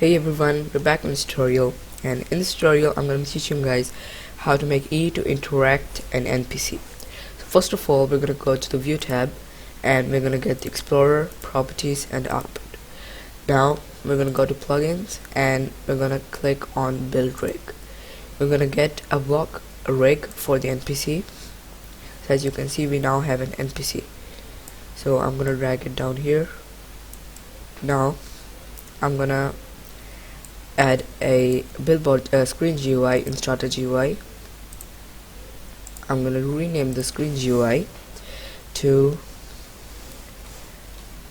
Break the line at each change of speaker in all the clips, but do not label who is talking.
Hey everyone, we're back in this tutorial, and in this tutorial I'm going to be teaching you guys how to make E to interact an NPC. So first of all, we're going to go to the View tab and we're going to get the Explorer, Properties and Output. Now we're going to go to Plugins and we're going to click on Build Rig. We're going to get a rig for the NPC. So as you can see, we now have an NPC. So I'm going to drag it down here. Now I'm going to add a billboard screen GUI in starter GUI. I'm going to rename the screen GUI to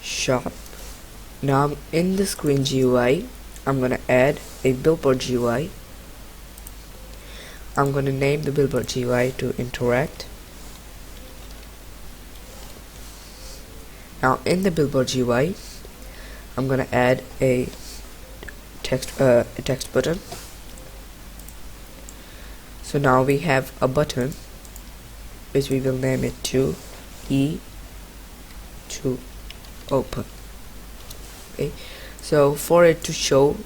shop. Now in the screen GUI I'm going to add a billboard GUI. I'm going to name the billboard GUI to interact. Now in the billboard GUI I'm going to add a text button. So now we have a button which we will name it to E to open. Okay, so for it to show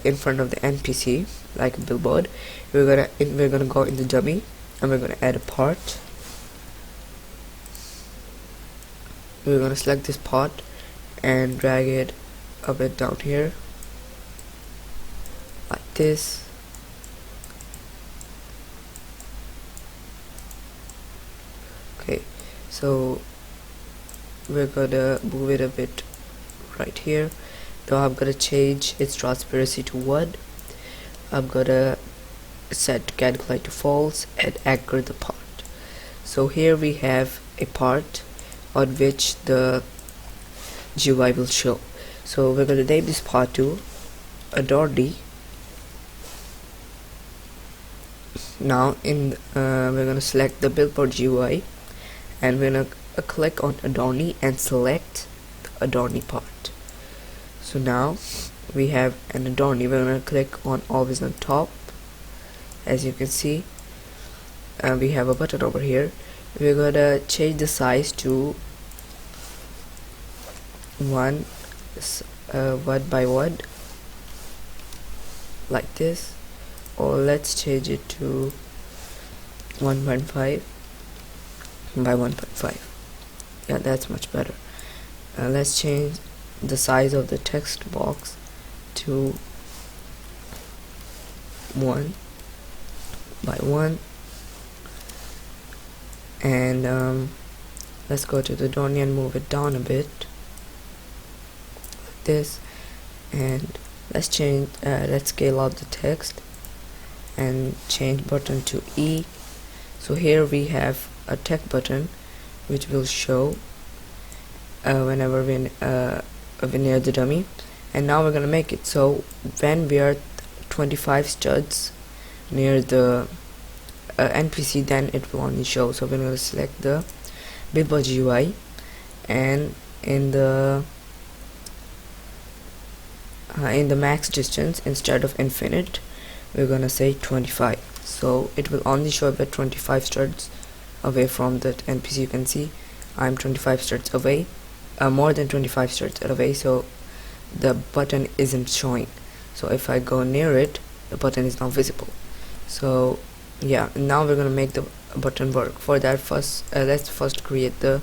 in front of the NPC like a billboard, we're gonna go in the dummy and we're gonna add a part. We're gonna select this part and drag it a bit down here like this. Okay, so we're gonna move it a bit right here. Now I'm gonna change its transparency to 1. I'm gonna set calculate to false and anchor the part. So here we have a part on which the GUI will show. So we're gonna name this part to Adorny. Now we're gonna select the billboard GUI and we're gonna click on Adorny and select the Adorny part. So now we have an Adorny. We're gonna click on always on top. As you can see, we have a button over here. We're gonna change the size to 1 by 1 like this, or let's change it to 1.5 by 1.5. Yeah, that's much better. Let's change the size of the text box to 1 by 1, and let's go to the Adorny and move it down a bit like this, and let's scale out the text and change button to E. So here we have a text button which will show whenever we're near the dummy, and now we're gonna make it so when we are 25 studs near the NPC, then it will only show. So we're gonna select the billboard GUI, and in the max distance, instead of infinite, we're gonna say 25. So it will only show up at 25 studs away from that NPC. You can see I'm 25 studs away, more than 25 studs away, so the button isn't showing. So if I go near it, the button is not visible. So yeah, now we're gonna make the button work. For that, let's first create the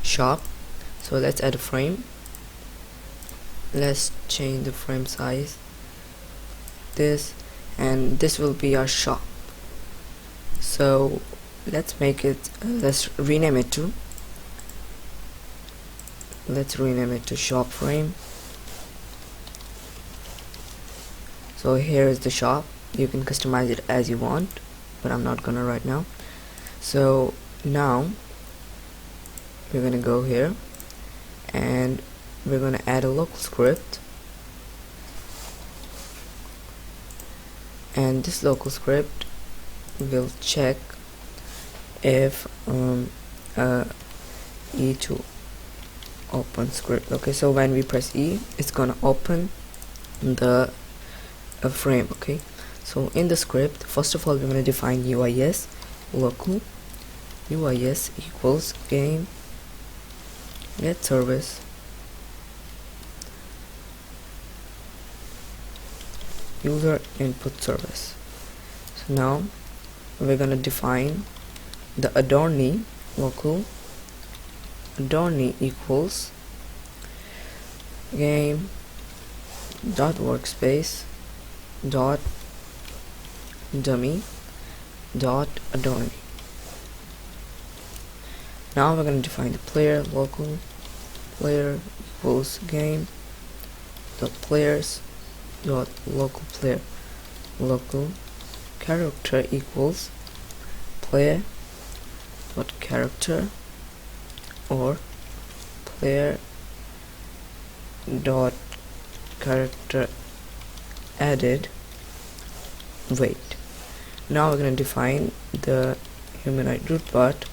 shop. So let's add a frame. Let's change the frame size this, and this will be our shop. So let's make it, let's rename it to shop frame. So here is the shop. You can customize it as you want, but I'm not gonna right now. So now we're gonna go here and we're gonna add a local script, and this local script will check if E to open script. Okay, so when we press E, it's gonna open the frame. Okay, so in the script, first of all, we're gonna define UIS local. UIS equals game get service user input service. So now we're gonna define the adornee local adornee equals game dot workspace dot dummy dot adornee. Now we're going to define the player local player equals game dot players dot local player local character equals player dot character or player dot character added weight. Now we're going to define the humanoid root part.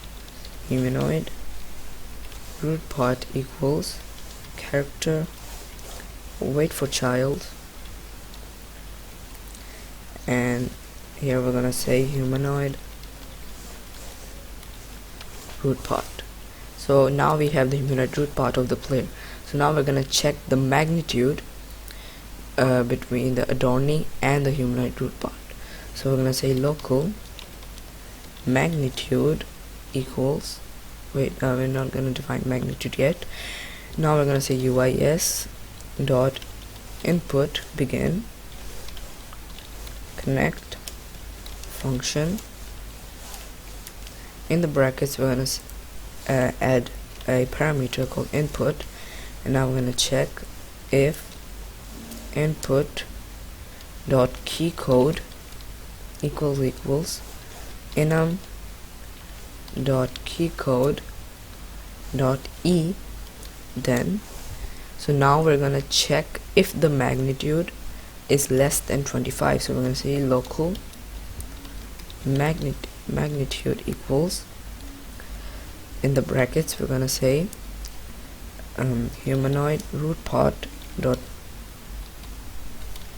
Humanoid root part equals character weight for child, and here we're gonna say humanoid root part. So now we have the humanoid root part of the player. So now we're gonna check the magnitude between the adornee and the humanoid root part. So we're gonna say local magnitude equals we're not gonna define magnitude yet. Now we're gonna say UIS dot input begin connect function. In the brackets we're gonna add a parameter called input, and now we're gonna check if input dot key code equals enum dot key code dot e then. So now we're gonna check if the magnitude is less than 25. So we're gonna say local magnitude equals, in the brackets we're gonna say humanoid root part dot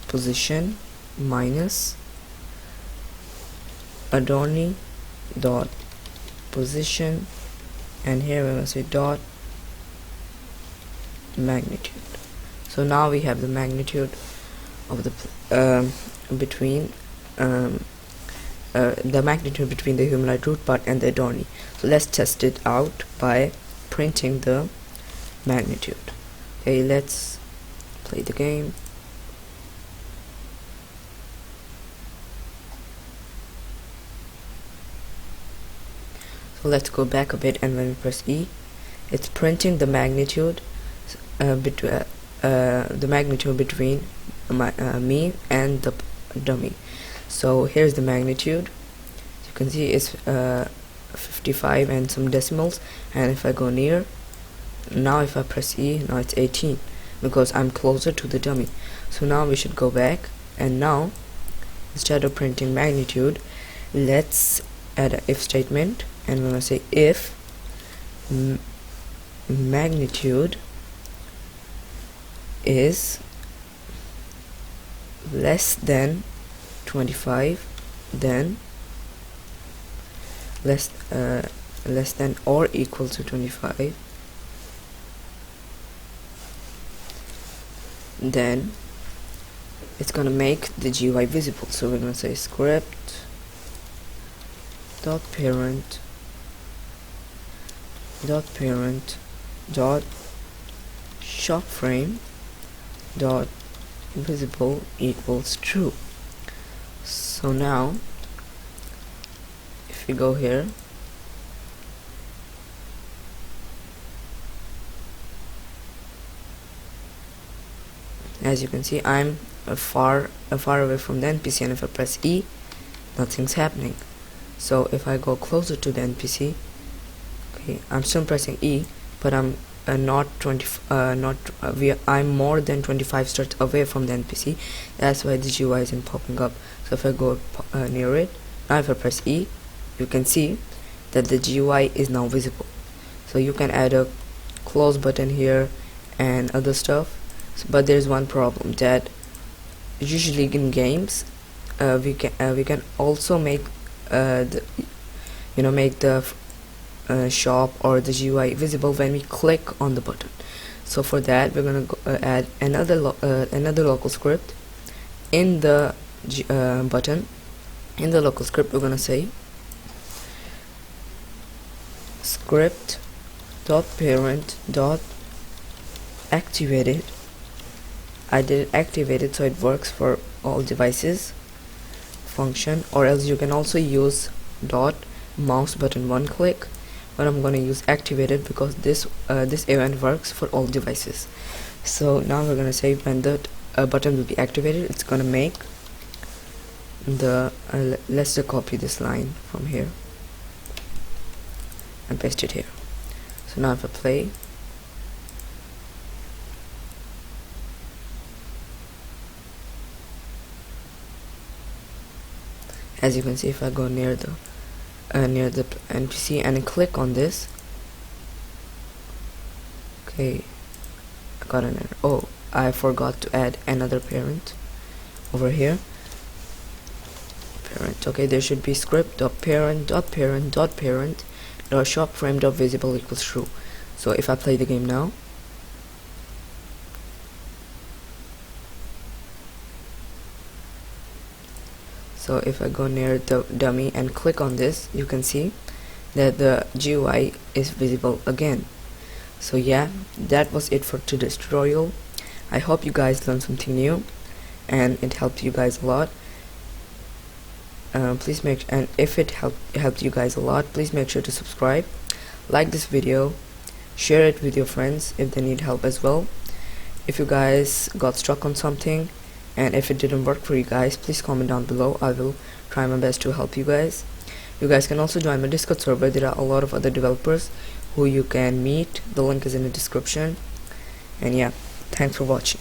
position minus adornee dot position, and here we're gonna say dot magnitude. So now we have the magnitude of the between the magnitude between the humanoid root part and the adornee. So let's test it out by printing the magnitude. Okay, let's play the game. So let's go back a bit, and when we press E, it's printing the magnitude between me and the dummy. So here's the magnitude. As you can see it's 55 and some decimals, and if I go near, now if I press E, now it's 18 because I'm closer to the dummy. So now we should go back, and now instead of printing magnitude, let's add an if statement, and we're gonna say if magnitude is less than 25, then less than or equal to 25, then it's gonna make the GUI visible. So we're gonna say script dot parent dot shop frame dot visible equals true. So now if we go here, as you can see I'm far away from the NPC, and if I press E, nothing's happening. So if I go closer to the NPC, okay, I'm still pressing E, but I'm I'm more than 25 steps away from the NPC. That's why the GUI isn't popping up. So if I go near it, now if I press E, you can see that the GUI is now visible. So you can add a close button here and other stuff, but there's one problem, that usually in games we can also make make the shop or the GUI visible when we click on the button. So for that we're gonna add another local script, in the button, in the local script, we're gonna say script dot parent dot activated. I did it activated so it works for all devices function, or else you can also use dot mouse button one click, but I'm gonna use activated because this event works for all devices. So now we're gonna say when the button will be activated, it's gonna make the let's just copy this line from here and paste it here. So now if I play, as you can see, if I go near the NPC and I click on this, okay, I got an error. Oh, I forgot to add another parent over here. Parent. Okay, there should be script dot parent dot parent dot parent dot shop frame dot visible equals true. So if I play the game now, so if I go near the dummy and click on this, you can see that the GUI is visible again. So yeah, that was it for today's tutorial. I hope you guys learned something new and it helped you guys a lot. Please and if it helped you guys a lot, please make sure to subscribe, like this video, share it with your friends if they need help as well. If you guys got stuck on something and if it didn't work for you guys, please comment down below. I will try my best to help you guys. You guys can also join my Discord server. There are a lot of other developers who you can meet. The link is in the description. And yeah, thanks for watching.